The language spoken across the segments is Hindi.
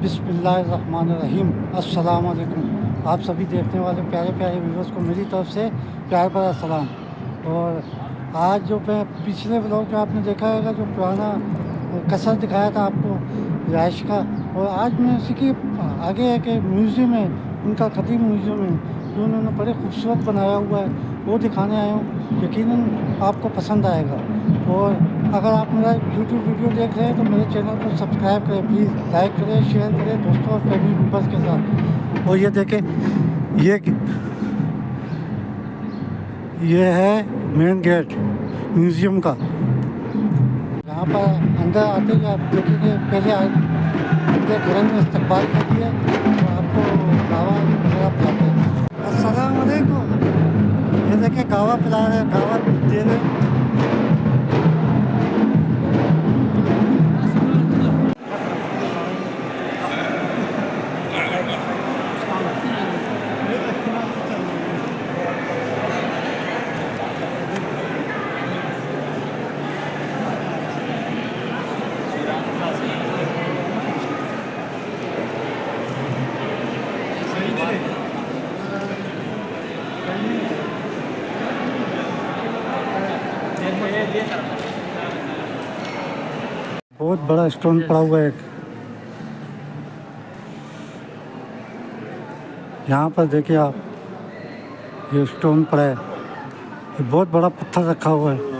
बिस्मिल्लाहिर्रहमानिर्रहीम। अस्सलाम वालेकुम। आप सभी देखने वाले प्यारे प्यारे व्यूवर्स को मेरी तरफ से प्यार भरा सलाम। और आज जो मैं पिछले व्लॉग में आपने देखा होगा जो पुराना कसर दिखाया था आपको रहाइश का, और आज मैं उसी के आगे है कि म्यूज़ियम है, उनका कदीम म्यूज़ियम है जो उन्होंने बड़े खूबसूरत बनाया हुआ है, वो दिखाने आया हूँ। यकीनन आपको पसंद आएगा। और अगर आप मेरा यूट्यूब वीडियो देख रहे हैं तो मेरे चैनल को सब्सक्राइब करें प्लीज़, लाइक करें, शेयर करें दोस्तों और फैमिली मेम्बर्स के साथ। और ये देखें, ये है मेन गेट म्यूज़ियम का। यहाँ पर अंदर आते ही आप देखेंगे, पहले अंदर घर में इस्तकबाल कर दिया तो आपको गावा वगैरह पिलाते हैं। अस्सलाम वालेकुम। ये देखें गावा पिला रहे हैं, गावा दे रहे हैं। बहुत बड़ा स्टोन पड़ा हुआ है एक। यहाँ पर देखिए आप, ये स्टोन पड़ा है, ये बहुत बड़ा पत्थर रखा हुआ है।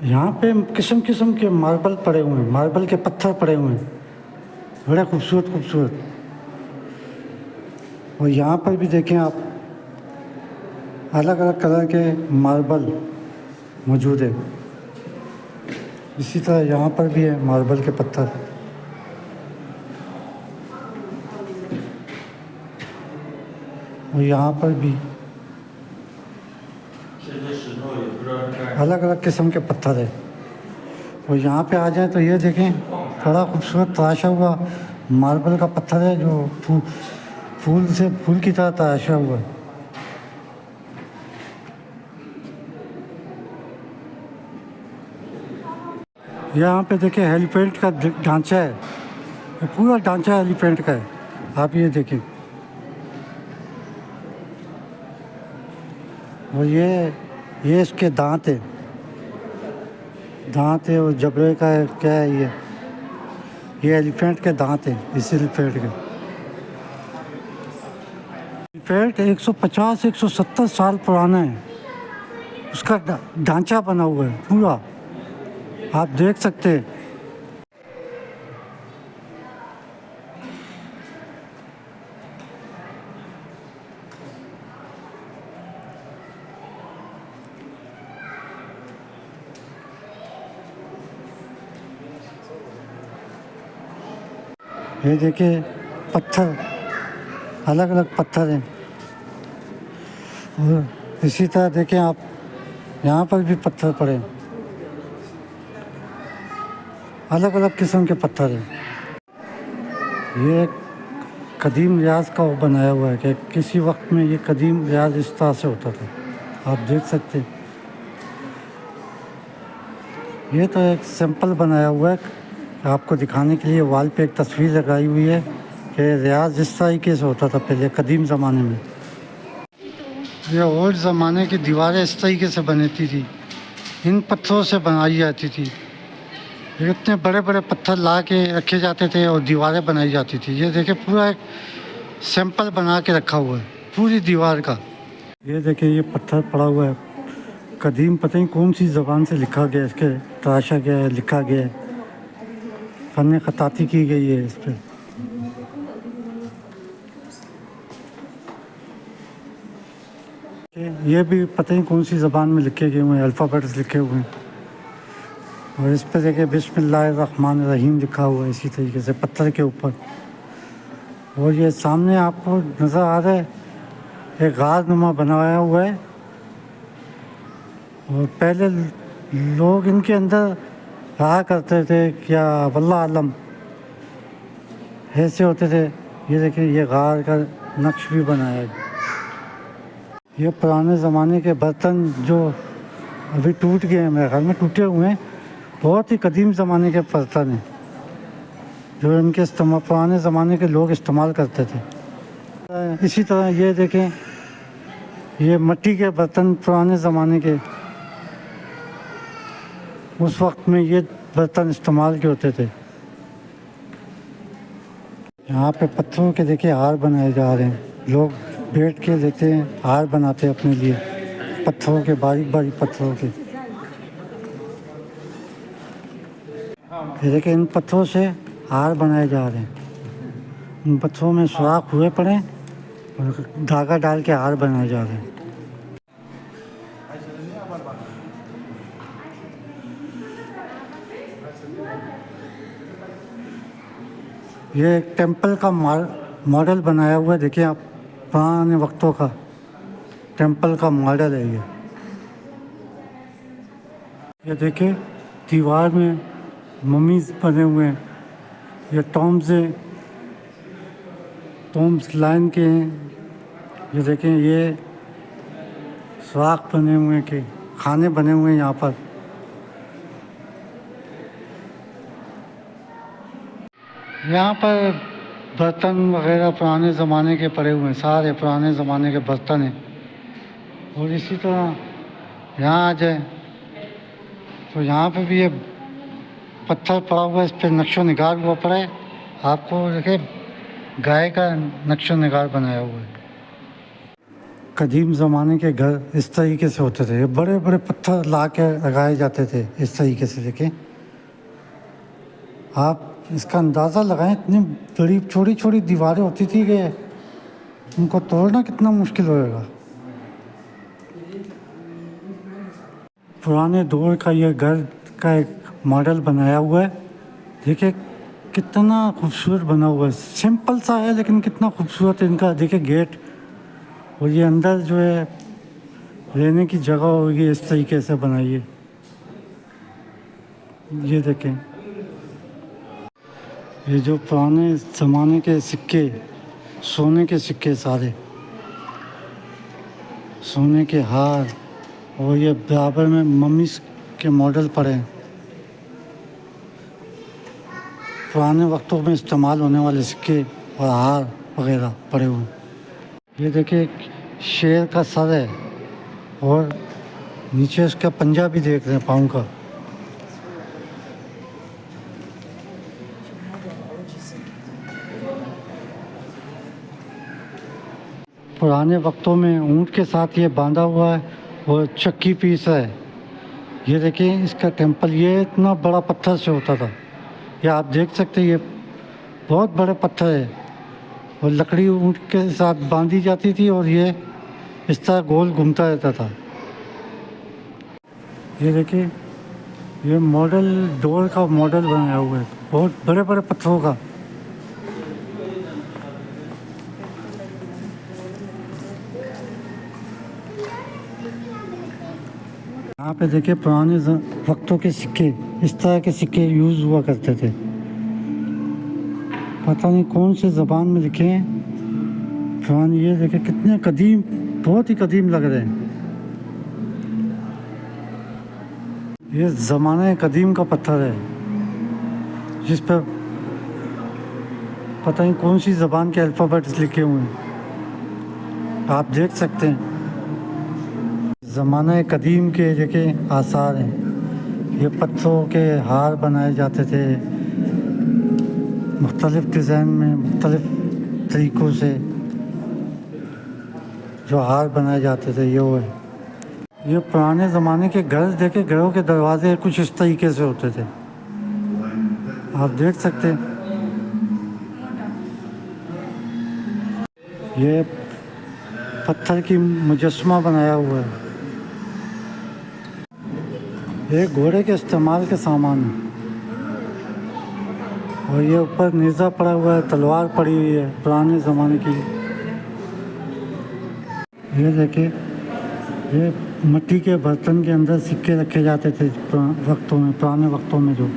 यहाँ पे किस्म किस्म के मार्बल पड़े हुए हैं, मार्बल के पत्थर पड़े हुए हैं, बड़े खूबसूरत खूबसूरत। और यहाँ पर भी देखें आप, अलग अलग कलर के मार्बल मौजूद है। इसी तरह यहाँ पर भी है मार्बल के पत्थर। और यहाँ पर भी अलग अलग किस्म के पत्थर है। और यहाँ पे आ जाए तो ये देखें, बड़ा खूबसूरत तराशा हुआ मार्बल का पत्थर है जो फूल की तरह तराशा हुआ है। यहाँ पे देखें एलिफेंट का ढांचा है, ये पूरा ढांचा एलिफेंट का है। आप ये देखें, और ये इसके दांत है, और जबड़े का है, क्या है ये एलिफेंट के दांत है। इस एलिफेंट के एलिफेंट 150-170 साल पुराना है, उसका ढांचा बना हुआ है पूरा, आप देख सकते हैं। ये देखिए पत्थर, अलग अलग पत्थर हैं। और इसी तरह देखें आप, यहाँ पर भी पत्थर पड़े, अलग अलग किस्म के पत्थर हैं। ये कदीम रियाज का वो बनाया हुआ है कि किसी वक्त में ये कदीम रियाज इस तरह से होता था, आप देख सकते हैं। ये तो एक सिंपल बनाया हुआ है, आपको दिखाने के लिए वॉल पे एक तस्वीर लगाई हुई है कि रियाज इस तरीके से होता था पहले कदीम ज़माने में। ये ओल्ड ज़माने की दीवारें इस तरीके से बनती थी, इन पत्थरों से बनाई जाती थी। इतने बड़े बड़े पत्थर ला के रखे जाते थे और दीवारें बनाई जाती थी। ये देखिए पूरा एक सैंपल बना के रखा हुआ है पूरी दीवार का। ये देखिए ये पत्थर पड़ा हुआ है कदीम, पता नहीं कौन सी ज़बान से लिखा गया, इसके तराशा गया है, लिखा गया है, फन खताती की गई है इस पर। ये भी पता नहीं कौन सी ज़बान में लिखे गए हुए हैं, अल्फ़ाबेट्स लिखे हुए हैं। और इस पर देखिए बिस्मिल्लाहिर्रहमानिर्रहीम लिखा हुआ है इसी तरीके से पत्थर के ऊपर। और ये सामने आपको नज़र आ रहा है एक गार नुमा बनाया हुआ है, और पहले लोग इनके अंदर रहा करते थे, क्या वल्लाह आलम, ऐसे होते थे। ये देखिए ये गार का नक्श भी बनाया है। ये पुराने ज़माने के बर्तन जो अभी टूट गए हैं, मेरे ख्याल में टूटे हुए हैं, बहुत ही कदीम ज़माने के बर्तन हैं जो इनके इस्तेमाल पुराने ज़माने के लोग इस्तेमाल करते थे। इसी तरह ये देखें, ये मिट्टी के बर्तन पुराने ज़माने के, उस वक्त में ये बर्तन इस्तेमाल के होते थे। यहाँ पे पत्थरों के देखिए हार बनाए जा रहे हैं, लोग बैठ के लेते हैं, हार बनाते हैं अपने लिए, पत्थरों के, बारीक बारीक पत्थरों के। ये देखिए इन पत्थरों से हार बनाए जा रहे हैं, इन पत्थरों में सुराख हुए पड़े और धागा डाल के हार बनाए जा रहे हैं। ये एक टेंपल का मॉडल बनाया हुआ है, देखिए आप, पुराने वक्तों का टेंपल का मॉडल है ये देखिए दीवार में मम्मीज बने हुए हैं, ये टॉम्स लाइन के हैं। ये देखें ये सुराख बने हुए हैं, कि खाने बने हुए हैं यहाँ पर। यहाँ पर बर्तन वगैरह पुराने ज़माने के पड़े हुए हैं, सारे पुराने ज़माने के बर्तन हैं। और इसी तरह यहाँ आ जाए तो यहाँ पे भी ये पत्थर पड़ा हुआ है, इस पर नक्शो निगार हुआ पड़ा है। आपको देखिए गाय का नक्शो निगार बनाया हुआ है। कदीम ज़माने के घर इस तरीके से होते थे, ये बड़े बड़े पत्थर ला के लगाए जाते थे इस तरीके से। देखें आप इसका अंदाज़ा लगाएं, इतनी बड़ी छोटी छोटी दीवारें होती थी कि उनको तोड़ना कितना मुश्किल होएगा। पुराने दौर का ये घर का एक मॉडल बनाया हुआ है, देखिए कितना खूबसूरत बना हुआ है। सिंपल सा है लेकिन कितना खूबसूरत है इनका, देखिए गेट। और ये अंदर जो है रहने की जगह होगी, इस तरीके से बनाई है। ये देखें ये जो पुराने ज़माने के सिक्के, सोने के सिक्के, सारे सोने के हार, और ये बराबर में मम्मी के मॉडल पड़े हैं, पुराने वक्तों में इस्तेमाल होने वाले सिक्के और हार वगैरह पड़े हुए। ये देखिए शेर का सर है और नीचे उसका पंजा भी देख रहे हैं, पाँव का। पुराने वक्तों में ऊँट के साथ ये बांधा हुआ है और चक्की पीस है। ये देखिए इसका टेंपल, ये इतना बड़ा पत्थर से होता था, ये आप देख सकते हैं, ये बहुत बड़े पत्थर है और लकड़ी ऊँट के साथ बांधी जाती थी और ये इस तरह गोल घूमता रहता था। ये देखिए ये मॉडल डोर का मॉडल बनाया हुआ है, बहुत बड़े बड़े पत्थरों का। यहाँ पे देखिए पुराने वक्तों के सिक्के, इस तरह के सिक्के यूज़ हुआ करते थे। पता नहीं कौन से ज़बान में लिखे हैं, पुराने। ये देखिए कितने कदीम, बहुत ही कदीम लग रहे हैं। ये ज़माने कदीम का पत्थर है जिस पर पता नहीं कौन सी ज़बान के अल्फ़ाबेट्स लिखे हुए हैं, आप देख सकते हैं। ज़माने कदीम के देखें आसार हैं। ये पत्थरों के हार बनाए जाते थे मुख्तलिफ़ डिज़ाइन में, मुख्तलिफ़ तरीक़ों से जो हार बनाए जाते थे। ये वो है, ये पुराने ज़माने के घर देखे, घरों के दरवाजे कुछ इस तरीके से होते थे, आप देख सकते हैं। ये पत्थर की मुजस्मा बनाया हुआ है, ये घोड़े के इस्तेमाल के सामान है। और ये ऊपर नेज़ा पड़ा हुआ है, तलवार पड़ी हुई है पुराने ज़माने की। ये देखिए ये मिट्टी के बर्तन के अंदर सिक्के रखे जाते थे पुराने वक्तों में। जो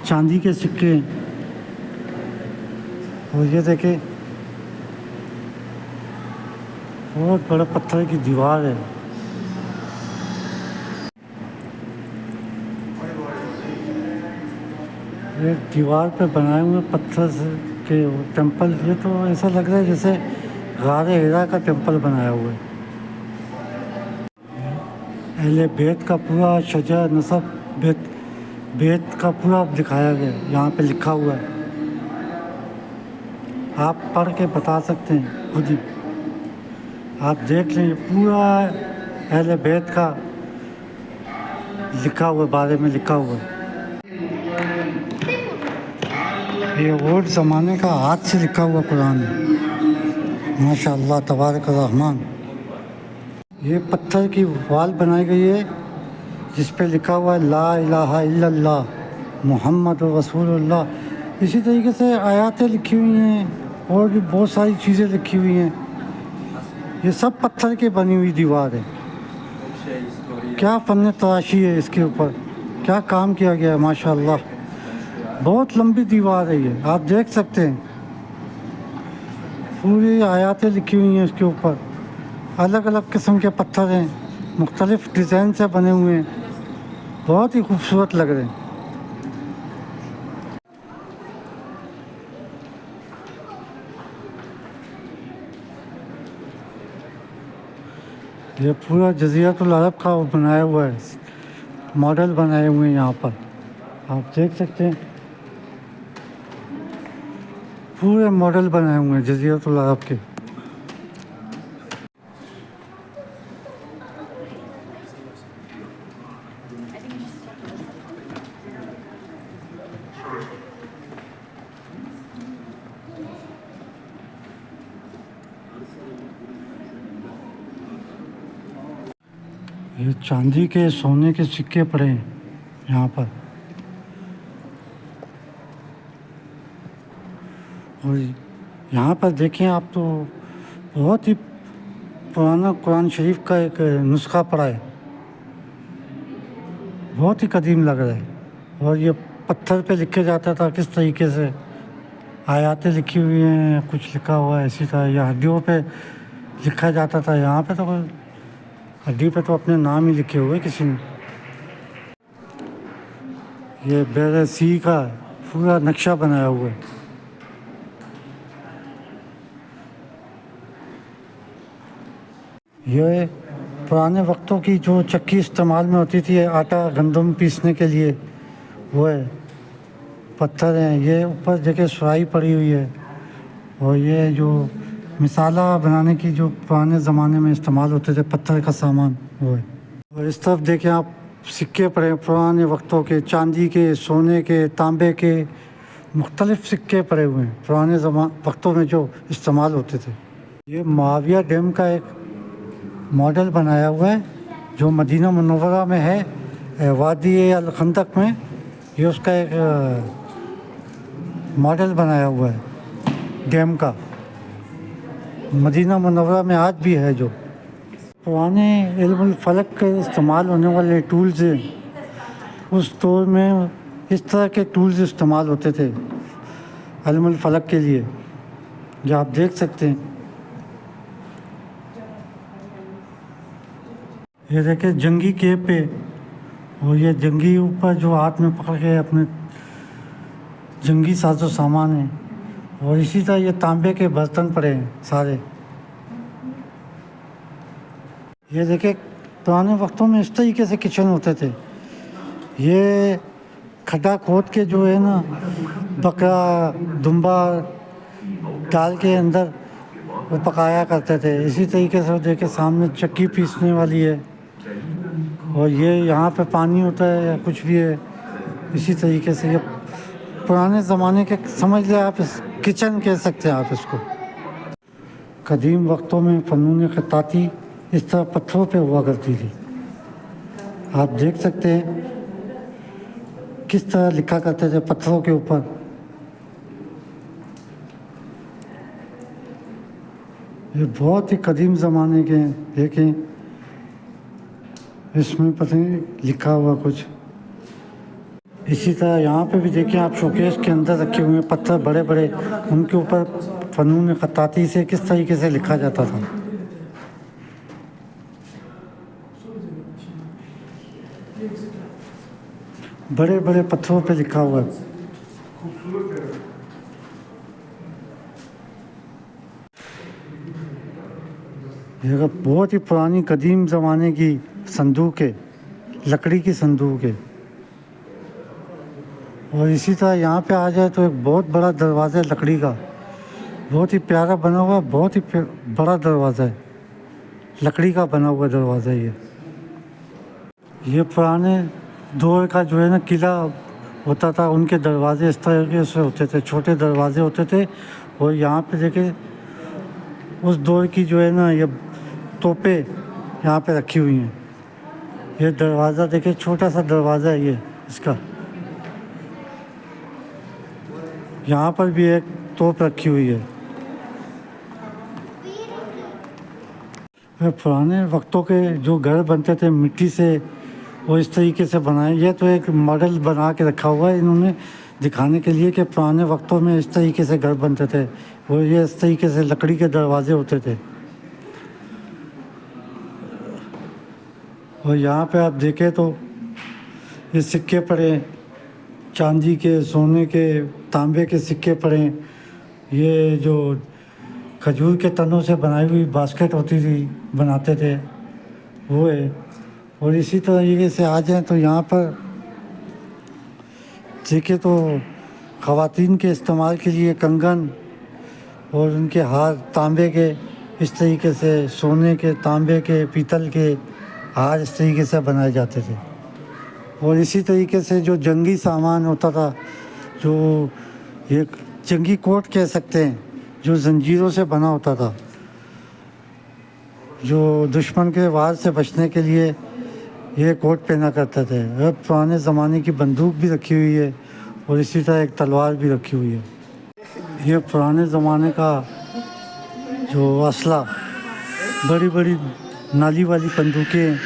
चांदी के सिक्के और ये देखिए बहुत बड़ा पत्थर की दीवार है। ये दीवार पे बनाए हुए पत्थर के टेंपल, ये तो ऐसा लग रहा है जैसे गारे हीरा का टेंपल बनाया हुआ है। अहले बैत का पूरा शजा नसब बैत का पूरा दिखाया गया, यहाँ पे लिखा हुआ है। आप पढ़ के बता सकते हैं खुद ही, आप देख लें पूरा अहले बैत का लिखा हुआ, बारे में लिखा हुआ है। ये ओल्ड ज़माने का हाथ से लिखा हुआ कुरान है, माशाअल्लाह तबारक रहमान। ये पत्थर की वाल बनाई गई है जिस पे लिखा हुआ है ला इलाहा इल्लल्लाह मुहम्मद रसूलुल्लाह। इसी तरीके से आयतें लिखी हुई हैं और भी बहुत सारी चीज़ें लिखी हुई हैं। ये सब पत्थर की बनी हुई दीवार है। क्या फ़न तराशी है इसके ऊपर, क्या काम किया गया है माशाअल्लाह। बहुत लंबी दीवार है ये, आप देख सकते हैं पूरी आयतें लिखी हुई हैं इसके ऊपर। अलग अलग किस्म के पत्थर हैं, मुख्तलिफ़ डिज़ाइन से बने हुए हैं, बहुत ही खूबसूरत लग रहे हैं। ये पूरा जज़ीरतुल अरब का बनाया हुआ है, मॉडल बनाए हुए हैं यहाँ पर, आप देख सकते हैं पूरे मॉडल बनाए हुए हैं जज़ीरतुल अरब के। ये चांदी के सोने के सिक्के पड़े हैं यहाँ पर। और यहाँ पर देखें आप तो बहुत ही पुराना कुरान शरीफ का एक नुस्खा पड़ा है, बहुत ही कदीम लग रहा है। और ये पत्थर पे लिखे जाता था किस तरीके से, आयातें लिखी हुई हैं, कुछ लिखा हुआ है इसी तरह। या हड्डियों पे लिखा जाता था, यहाँ पे तो हड्डी पे तो अपने नाम ही लिखे हुए किसी ने। ये बैर सी का पूरा नक्शा बनाया हुआ है। ये पुराने वक्तों की जो चक्की इस्तेमाल में होती थी आटा गंदम पीसने के लिए, वो है पत्थर हैं। ये ऊपर जगह सुराही पड़ी हुई है। और ये जो मिसाला बनाने की जो पुराने ज़माने में इस्तेमाल होते थे पत्थर का सामान, वो है। और इस तरफ देखें आप सिक्के पड़े हैं पुराने वक्तों के, चांदी के, सोने के, तांबे के, मुख्तलिफ़ सिक्के पड़े हुए हैं पुराने वक्तों में जो इस्तेमाल होते थे। ये मुआविया डैम का एक मॉडल बनाया हुआ है जो मदीना मुनव्वरा में है, वादी अल खंदक में। ये उसका एक मॉडल बनाया हुआ है डैम का, मदीना मुनव्वरा में आज भी है। जो पुराने इल्मुल फलक के इस्तेमाल होने वाले टूल्स हैं, उस दौर में इस तरह के टूल्स इस्तेमाल होते थे इल्मुल फलक के लिए, जो आप देख सकते हैं। ये देखिए जंगी केप पे, और ये जंगी ऊपर जो हाथ में पकड़ के अपने जंगी साजो सामान है। और इसी तरह ये तांबे के बर्तन पड़े हैं सारे। ये देखिए पुराने वक्तों में इस तरीके से किचन होते थे। ये खड्डा खोद के जो है ना बकरा दुम्बा डाल के अंदर वो पकाया करते थे। इसी तरीके से देखिए सामने चक्की पीसने वाली है। और ये यहाँ पे पानी होता है या कुछ भी है। इसी तरीके से ये पुराने ज़माने के समझ लें आप, इस किचन कह सकते हैं आप इसको। कदीम वक्तों में फ़नून ख़ताती इस तरह पत्थरों पे हुआ करती थी। आप देख सकते हैं किस तरह लिखा करते थे पत्थरों के ऊपर। ये बहुत ही कदीम ज़माने के हैं। देखें इसमें पता नहीं लिखा हुआ कुछ। इसी तरह यहाँ पे भी देखिए आप, शोकेस के अंदर रखे हुए हैं पत्थर बड़े बड़े, उनके ऊपर फ़नून ख़त्ताती से किस तरीके से लिखा जाता था। बड़े बड़े पत्थरों पे लिखा हुआ है। ये बहुत ही पुरानी कदीम ज़माने की संदूक है, लकड़ी की संदूक है। और इसी तरह यहाँ पे आ जाए तो एक बहुत बड़ा दरवाज़ा है लकड़ी का, बहुत ही प्यारा बना हुआ, बहुत ही बड़ा दरवाज़ा है, लकड़ी का बना हुआ दरवाज़ा ये पुराने दौर का जो है ना किला होता था, उनके दरवाजे इस तरीके से होते थे, छोटे दरवाजे होते थे। और यहाँ पे देखे उस दौर की जो है ना ये तोपें यहाँ पे रखी हुई हैं। ये दरवाज़ा देखिए, छोटा सा दरवाज़ा है ये इसका। यहाँ पर भी एक तोप रखी हुई है। पुराने वक्तों के जो घर बनते थे मिट्टी से, वो इस तरीके से बनाए। ये तो एक मॉडल बना के रखा हुआ है इन्होंने दिखाने के लिए कि पुराने वक्तों में इस तरीके से घर बनते थे। वो ये इस तरीके से लकड़ी के दरवाजे होते थे। और यहाँ पे आप देखें तो ये सिक्के पड़े, चांदी के, सोने के, तांबे के सिक्के पड़े। ये जो खजूर के तनों से बनाई हुई बास्केट होती थी, बनाते थे, वो है। और इसी तरीके से आ जाए तो यहाँ पर देखें तो ख़वातीन के इस्तेमाल के लिए कंगन और उनके हार तांबे के, इस तरीके से सोने के, तांबे के, पीतल के हार इस तरीके से बनाए जाते थे। और इसी तरीके से जो जंगी सामान होता था, जो एक जंगी कोट कह सकते हैं, जो जंजीरों से बना होता था, जो दुश्मन के वार से बचने के लिए ये कोट पहना करते थे। अब पुराने ज़माने की बंदूक भी रखी हुई है और इसी तरह एक तलवार भी रखी हुई है। ये पुराने ज़माने का जो असला, बड़ी बड़ी नाली वाली बंदूकें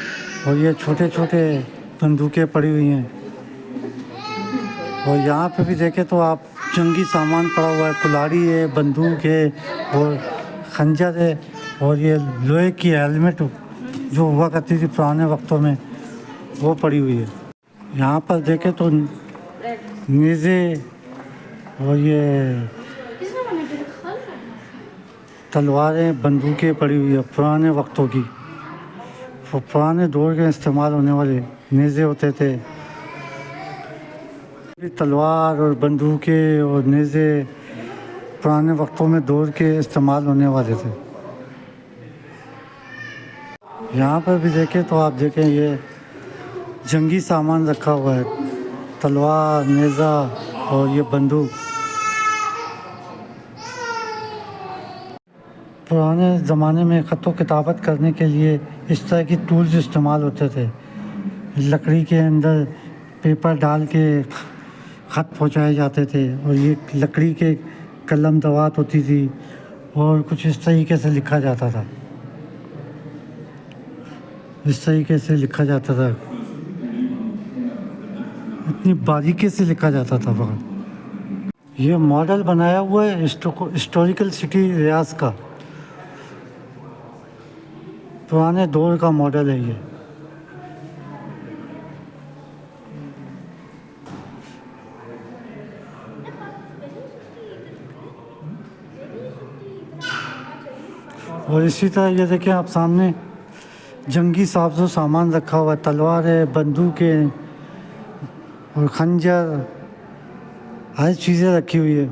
और ये छोटे छोटे बंदूकें पड़ी हुई हैं। और यहाँ पे भी देखें तो आप जंगी सामान पड़ा हुआ है, कुल्हाड़ी है, बंदूक है और खंजर है। और ये लोहे की हेलमेट जो हुआ करती थी पुराने वक्तों में, वो पड़ी हुई है। यहाँ पर देखें तो नेज़े और ये तलवारें, बंदूकें पड़ी हुई है पुराने वक्तों की। पुराने दौर के इस्तेमाल होने वाले नेज़े होते थे। तलवार और बंदूकें और नेज़े पुराने वक्तों में दौर के इस्तेमाल होने वाले थे। यहाँ पर भी देखें तो आप देखें ये जंगी सामान रखा हुआ है, तलवार, नेज़ा और ये बंदूक। पुराने ज़माने में ख़त किताबत करने के लिए इस तरह की टूल्स इस्तेमाल होते थे। लकड़ी के अंदर पेपर डाल के ख़त पहुँचाए जाते थे और ये लकड़ी के कलम दवात होती थी और कुछ इस तरीके से लिखा जाता था, इस तरीके से लिखा जाता था, इतनी बारीकी से लिखा जाता था। वक्त ये मॉडल बनाया हुआ है हिस्टोरिकल सिटी रियाज का, पुराने दौर का मॉडल है ये। और इसी तरह ये देखें आप सामने जंगी साजो सामान रखा हुआ है, तलवार है, बंदूक है और खंजर, हर चीज़ें रखी हुई है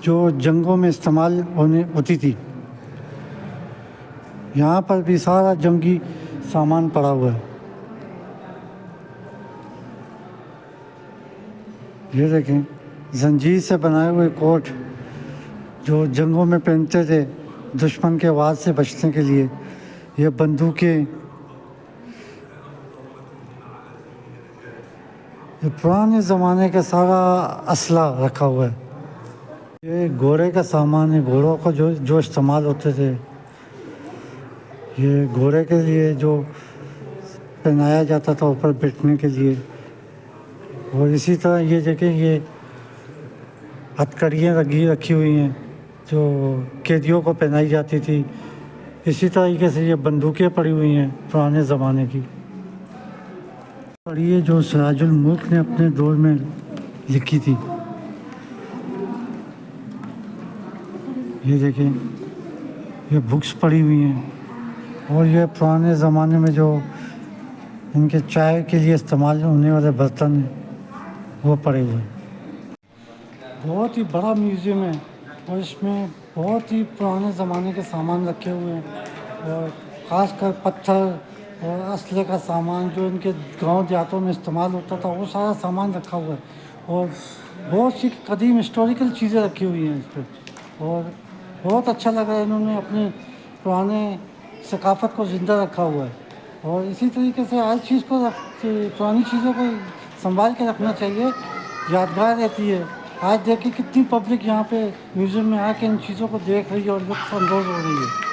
जो जंगों में इस्तेमाल होती थी। यहाँ पर भी सारा जंगी सामान पड़ा हुआ है। ये देखें जंजीर से बनाए हुए कोट जो जंगों में पहनते थे दुश्मन के वार से बचने के लिए। ये बंदूकें, ये पुराने ज़माने का सारा असला रखा हुआ है। ये घोड़े का सामान है, घोड़ों को जो इस्तेमाल होते थे। ये घोड़े के लिए जो पहनाया जाता था ऊपर बैठने के लिए। और इसी तरह ये देखें, ये हथकड़ियाँ रखी हुई हैं जो कैदियों को पहनाई जाती थी। इसी तरीके से ये बंदूकें पड़ी हुई हैं पुराने ज़माने की। पढ़ी है जो सिराजुल मुल्क ने अपने दौर में लिखी थी। ये देखें, ये बुक्स पड़ी हुई हैं और ये पुराने ज़माने में जो इनके चाय के लिए इस्तेमाल होने वाले बर्तन हैं वो पड़े हुए हैं। बहुत ही बड़ा म्यूज़ियम है और इसमें बहुत ही पुराने ज़माने के सामान रखे हुए हैं और ख़ासकर पत्थर और असले का सामान जो इनके गांव देहातों में इस्तेमाल होता था वो सारा सामान रखा हुआ है और बहुत सी कदीम हिस्टोरिकल चीज़ें रखी हुई हैं इस पर। और बहुत अच्छा लग रहा है, इन्होंने अपने पुराने सकाफ़त को ज़िंदा रखा हुआ है। और इसी तरीके से हर चीज़ को पुरानी चीज़ों को संभाल के रखना चाहिए, यादगार रहती है। आज देखिए कितनी पब्लिक यहाँ पे म्यूज़ियम में आके इन चीज़ों को देख रही है और लुत्फ़ अंदोज़ हो रही है।